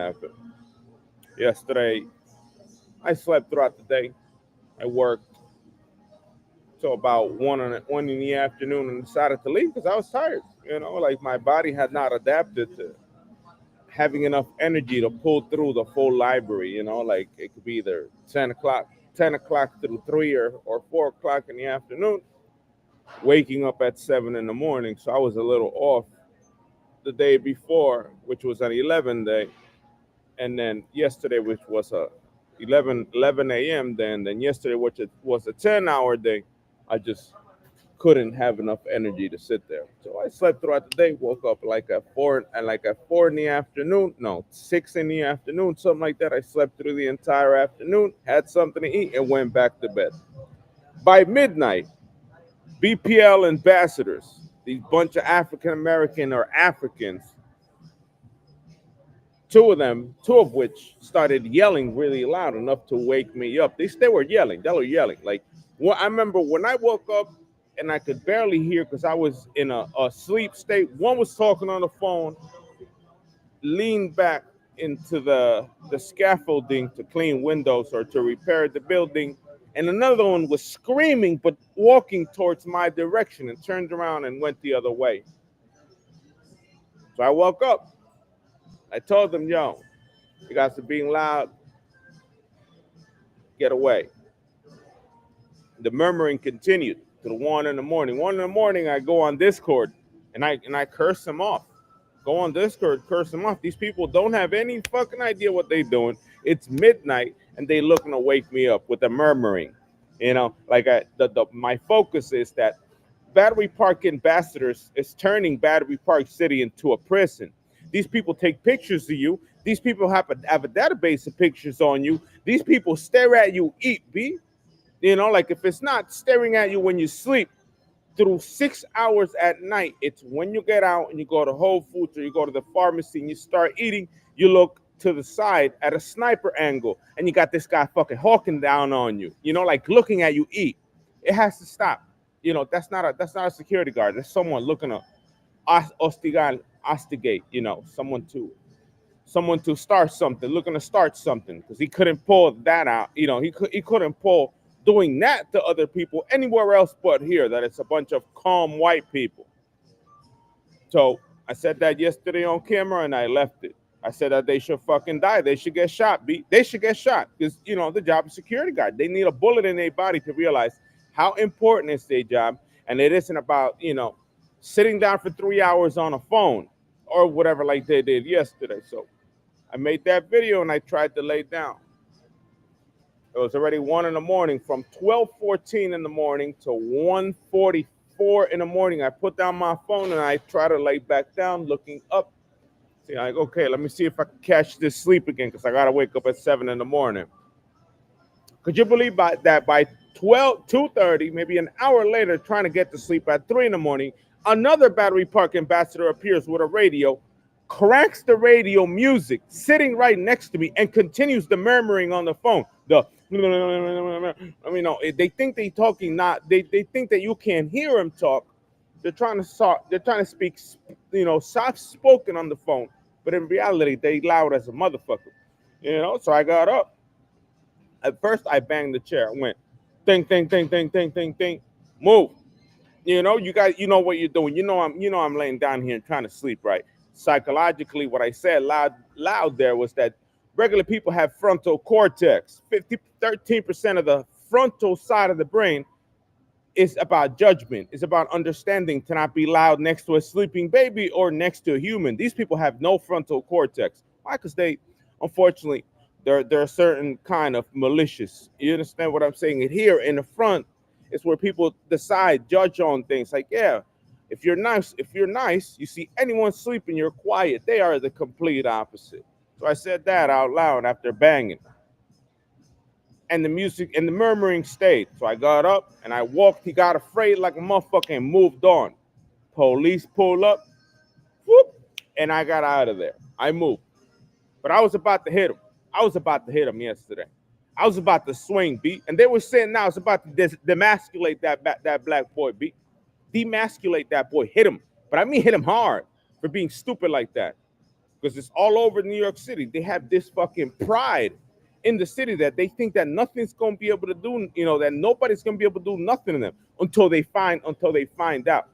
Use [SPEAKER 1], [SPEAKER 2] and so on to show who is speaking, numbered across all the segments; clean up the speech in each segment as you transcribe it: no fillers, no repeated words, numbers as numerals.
[SPEAKER 1] happened. Yesterday, I slept throughout the day. I worked till about one in the afternoon and decided to leave because I was tired. Like my body had not adapted to having enough energy to pull through the full library. Like it could be either 10 o'clock through 3 or 4 o'clock in the afternoon, waking up at 7 in the morning. So I was a little off the day before, which was an 11 day, and then yesterday, which was a 11 a.m. Then yesterday, which it was a 10-hour day. I just couldn't have enough energy to sit there. So I slept throughout the day, woke up like at 4 in the afternoon, no, 6 in the afternoon, something like that. I slept through the entire afternoon, had something to eat, and went back to bed. By midnight, BPL ambassadors, these bunch of African American or Africans, two of which started yelling really loud enough to wake me up. They were yelling. They were yelling. Like, I remember when I woke up and I could barely hear because I was in a sleep state. One was talking on the phone, leaned back into the scaffolding to clean windows or to repair the building. And another one was screaming but walking towards my direction and turned around and went the other way. So I woke up. I told them, yo, you guys are being loud, get away. The murmuring continued to the 1 in the morning. 1 in the morning, I go on Discord and I curse them off. Go on Discord, curse them off. These people don't have any fucking idea what they're doing. It's midnight and they looking to wake me up with the murmuring. My focus is that Battery Park Ambassadors is turning Battery Park City into a prison. These people take pictures of you. These people have a database of pictures on you. These people stare at you eat, B. Like if it's not staring at you when you sleep through 6 hours at night, it's when you get out and you go to Whole Foods or you go to the pharmacy and you start eating, you look to the side at a sniper angle and you got this guy fucking hawking down on you, like looking at you eat. It has to stop. That's not a security guard. That's someone looking to ostigate, someone to start something, looking to start something, because he couldn't pull that out. He couldn't pull doing that to other people anywhere else but here. That it's a bunch of calm white people. So I said that yesterday on camera, and I left it. I said that they should fucking die. They should get shot. They should get shot because the job is security guard. They need a bullet in their body to realize how important is their job, and it isn't about sitting down for 3 hours on a phone or whatever like they did yesterday. So I made that video and I tried to lay down. It was already 1 in the morning. From 12:14 in the morning to 1:44 in the morning, I put down my phone and I try to lay back down, looking up. See, okay, let me see if I can catch this sleep again because I gotta wake up at 7 in the morning. Could you believe that by 2:30, maybe an hour later, trying to get to sleep at 3 in the morning, another Battery Park ambassador appears with a radio, cranks the radio music, sitting right next to me, and continues the murmuring on the phone. They think they talking, not they think that you can't hear him talk. They're trying to speak, soft spoken on the phone, but in reality, they loud as a motherfucker. So I got up. At first, I banged the chair. I went, ting, ting, ting, ting, ting, ting, ting, move. You guys, you know what you're doing. I'm laying down here and trying to sleep, right? Psychologically, what I said loud there was that regular people have frontal cortex. 13% of the frontal side of the brain is about judgment. It's about understanding to not be loud next to a sleeping baby or next to a human. These people have no frontal cortex. Why? Because they, unfortunately, they're a certain kind of malicious. You understand what I'm saying? And here in the front is where people decide, judge on things. Like, yeah, if you're nice, you see anyone sleeping, you're quiet. They are the complete opposite. So I said that out loud after banging. And the music and the murmuring stayed. So I got up and I walked. He got afraid like a motherfucker and moved on. Police pulled up, whoop, and I got out of there. I moved. But I was about to hit him. Yesterday. I was about to swing, B. And they were saying now I was about to demasculate that black boy, B. Demasculate that boy. Hit him. But I mean hit him hard for being stupid like that. because it's all over New York City. They have this fucking pride in the city that they think that nothing's gonna be able to do, that nobody's gonna be able to do nothing to them until they find out,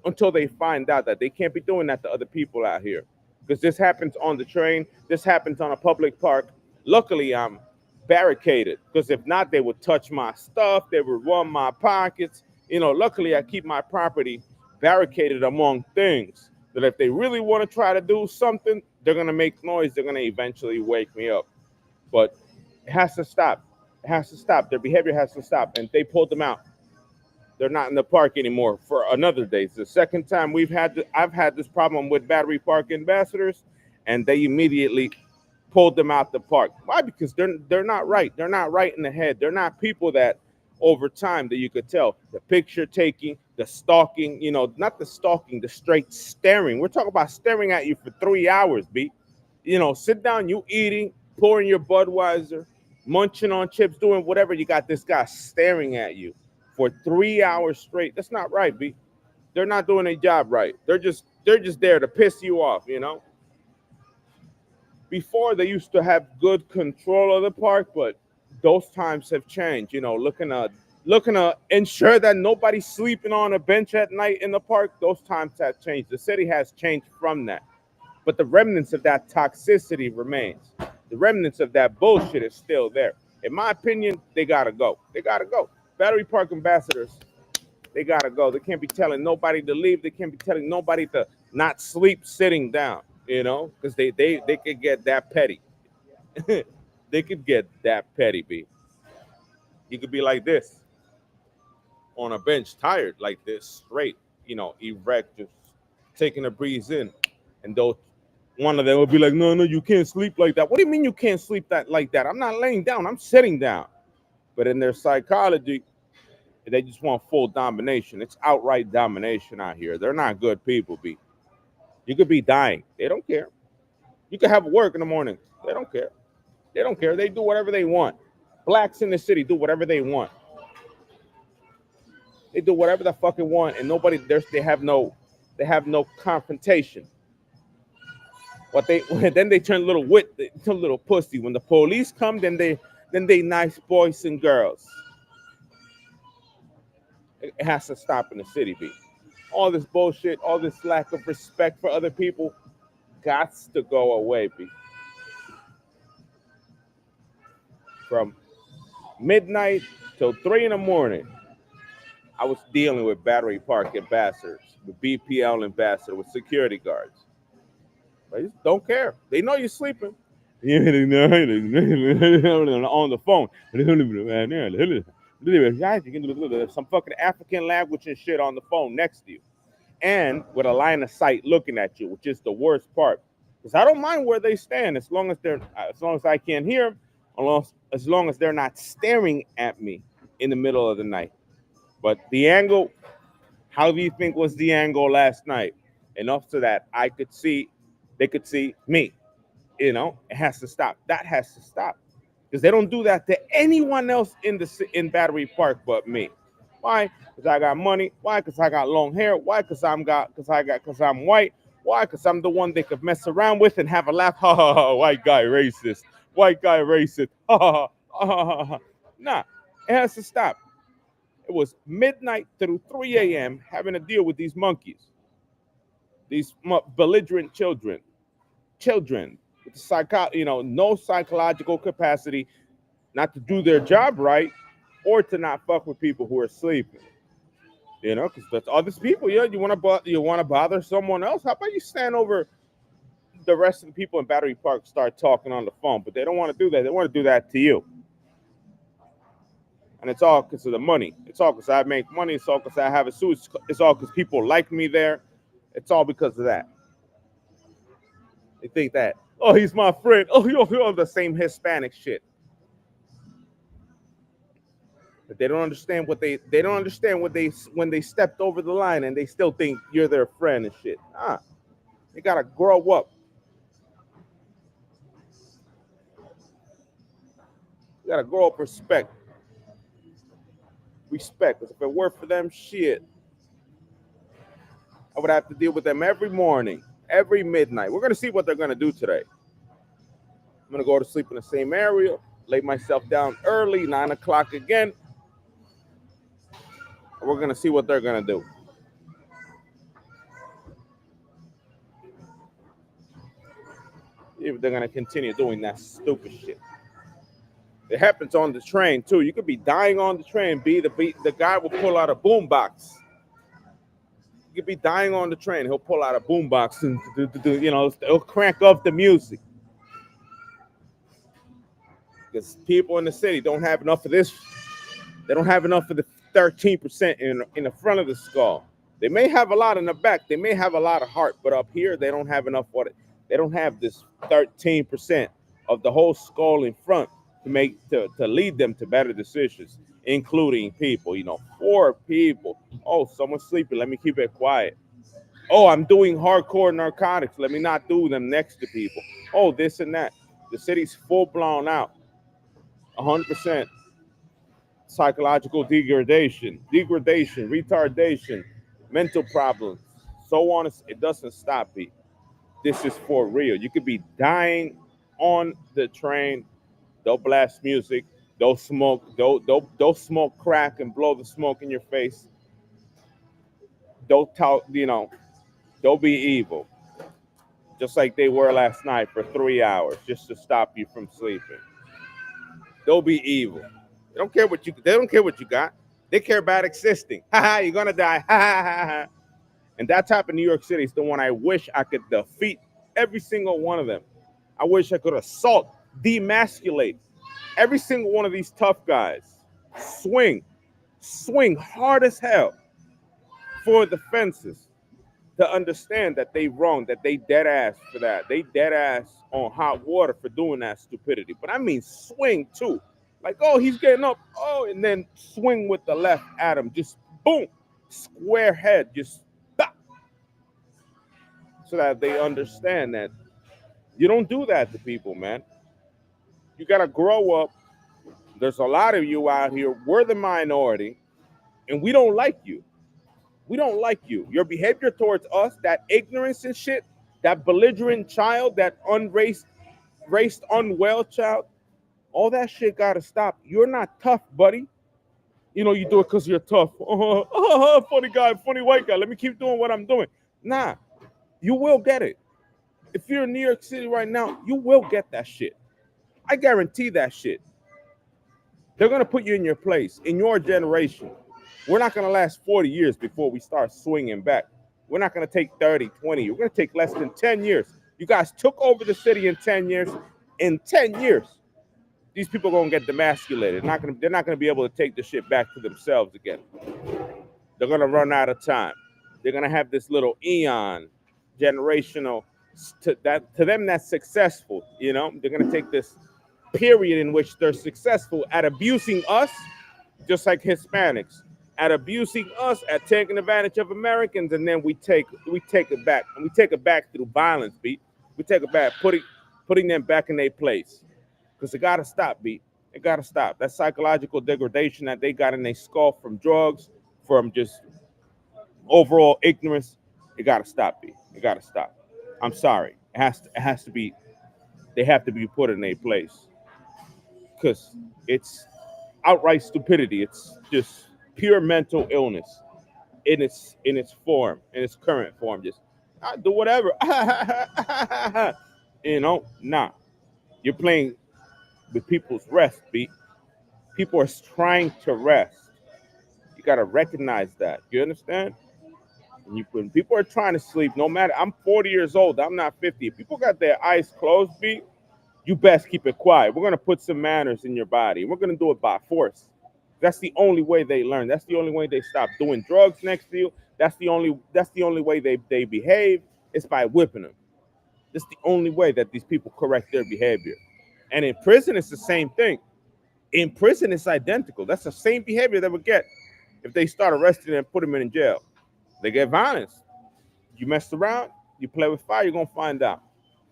[SPEAKER 1] until they find out that they can't be doing that to other people out here. Because this happens on the train, this happens on a public park. Luckily, I'm barricaded, because if not, they would touch my stuff, they would run my pockets. Luckily, I keep my property barricaded among things that if they really want to try to do something, they're going to make noise, they're going to eventually wake me up. But it has to stop. It has to stop. Their behavior has to stop. And they pulled them out. They're not in the park anymore for another day. It's the second time I've had this problem with Battery Park ambassadors, and they immediately pulled them out the park. Why? Because they're not right. They're not right in the head. They're not people that over time that you could tell the picture taking, the stalking, not the stalking, the straight staring. We're talking about staring at you for 3 hours, B. Sit down, you eating, pouring your Budweiser, munching on chips, doing whatever. You got this guy staring at you for 3 hours straight. That's not right, B. They're not doing their job right. They're just there to piss you off, Before they used to have good control of the park, but those times have changed. Looking to ensure that nobody's sleeping on a bench at night in the park. Those times have changed. The city has changed from that, but the remnants of that toxicity remains. The remnants of that bullshit is still there. In my opinion, they gotta go. They gotta go. Battery Park ambassadors, they gotta go. They can't be telling nobody to leave. They can't be telling nobody to not sleep sitting down. Because they could get that petty. They could get that petty, B. You could be like this on a bench, tired like this, straight, erect, just taking a breeze in, and those one of them would be like, no, you can't sleep like that. What do you mean you can't sleep like that? I'm not laying down, I'm sitting down. But in their psychology, they just want full domination. It's outright domination out here. They're not good people, B. You could be dying. They don't care. You could have work in the morning. They don't care. They don't care. They do whatever they want. Blacks in the city do whatever they want. They do whatever the fucking want, and nobody they have no confrontation. Then they turn little pussy. When the police come, then they nice boys and girls. It has to stop in the city, B. All this bullshit, all this lack of respect for other people, gots to go away, B. From midnight till 3 in the morning, I was dealing with Battery Park ambassadors, with BPL ambassadors, with security guards. They just don't care. They know you're sleeping. On the phone. Some fucking African language and shit on the phone next to you. And with a line of sight looking at you, which is the worst part. Because I don't mind where they stand as long as I can't hear them, as long as they're not staring at me in the middle of the night. But the angle, how do you think was the angle last night? Enough so that they could see me. It has to stop. That has to stop. Because they don't do that to anyone else in Battery Park but me. Why? Because I got money. Why? Because I got long hair. Why? Because I'm white. Why? Because I'm the one they could mess around with and have a laugh. Ha ha ha! White guy racist. White guy racist. Ha ha ha! Nah, it has to stop. It was midnight through 3 a.m. having to deal with these monkeys, these belligerent children with no psychological capacity not to do their job right or to not fuck with people who are sleeping. Because that's all these people. You want to bother someone else? How about you stand over the rest of the people in Battery Park, start talking on the phone? But they don't want to do that. They want to do that to you. And it's all because of the money. It's all because I make money. It's all because I have a suit. It's all because people like me there. It's all because of that. They think that, oh, he's my friend. Oh, you're the same Hispanic shit. But they don't understand when they stepped over the line and they still think you're their friend and shit. They gotta grow up. You gotta grow up respect. Respect. Because if it weren't for them, shit, I would have to deal with them every morning. every midnight. We're gonna see what they're gonna do today. I'm gonna go to sleep in the same area, lay myself down early, 9 o'clock again. And we're gonna see what they're gonna do. If they're gonna continue doing that stupid shit. It happens on the train too. You could be dying on the train. The guy will pull out a boombox. You could be dying on the train. He'll pull out a boombox and he'll crank up the music. Because people in the city don't have enough of this. They don't have enough of the 13% in the front of the skull. They may have a lot in the back. They may have a lot of heart, but up here they don't have enough for it. They don't have this 13% of the whole skull in front to lead them to better decisions, including people. 4 people. Oh, someone's sleeping. Let me keep it quiet. Oh, I'm doing hardcore narcotics. Let me not do them next to people. Oh, this and that. The city's full blown out. 100% psychological degradation, retardation, mental problems, so on. It doesn't stop me. This is for real. You could be dying on the train. They'll blast music. They'll smoke. They'll smoke crack and blow the smoke in your face. They'll talk. They'll be evil, just like they were last night for 3 hours, just to stop you from sleeping. They'll be evil. They don't care what you got. They care about existing. Ha ha, you're gonna die. Ha ha ha ha. And that type of New York City is the one I wish I could defeat every single one of them. I wish I could assault, demasculate every single one of these tough guys. Swing hard as hell for the fences to understand that they wrong, that they dead ass for that. They dead ass on hot water for doing that stupidity. But I mean swing too. Like, oh, he's getting up. Oh, and then swing with the left at him. Just boom. Square head. Just bop. So that they understand that you don't do that to people, man. You got to grow up. There's a lot of you out here. We're the minority. And we don't like you. We don't like you. Your behavior towards us, that ignorance and shit, that belligerent child, that raced unwell child, all that shit gotta stop. You're not tough, buddy. You do it because you're tough. Funny guy, funny white guy. Let me keep doing what I'm doing. Nah, you will get it. If you're in New York City right now, you will get that shit. I guarantee that shit. They're gonna put you in your place, in your generation. We're not going to last 40 years before we start swinging back. We're not going to take 30, 20. We're going to take less than 10 years. You guys took over the city in 10 years. In 10 years, these people are going to get demasculated. They're not going to be able to take the shit back to themselves again. They're going to run out of time. They're going to have this little eon, generational, to them that's successful. They're going to take this period in which they're successful at abusing us, just like Hispanics. At abusing us, at taking advantage of Americans, and then we take it back, and we take it back through violence, beat. We take it back, putting them back in their place, because it gotta stop, beat. It gotta stop. That psychological degradation that they got in their skull from drugs, from just overall ignorance, it gotta stop, beat. It gotta stop. I'm sorry. It has to be. They have to be put in their place, because it's outright stupidity. It's just pure mental illness in its form, in its current form. Just I do whatever. Nah. You're playing with people's rest, beat. People are trying to rest. You gotta recognize that. You understand? When people are trying to sleep, no matter, I'm 40 years old, I'm not 50. If people got their eyes closed, beat, you best keep it quiet. We're gonna put some manners in your body. We're gonna do it by force. That's the only way they learn. That's the only way they stop doing drugs next to you. That's the only way they behave. It's by whipping them. That's the only way that these people correct their behavior. And in prison, it's the same thing. In prison, it's identical. That's the same behavior they would get if they start arresting them and put them in jail. They get violence. You mess around, you play with fire, you're gonna find out.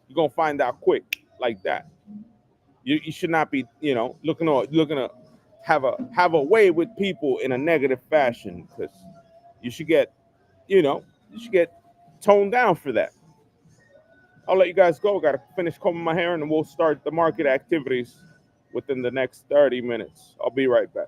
[SPEAKER 1] You're gonna find out quick, like that. You should not be, looking to have a way with people in a negative fashion, because you should get toned down for that. I'll let you guys go. Got to finish combing my hair, and we'll start the market activities within the next 30 minutes. I'll be right back.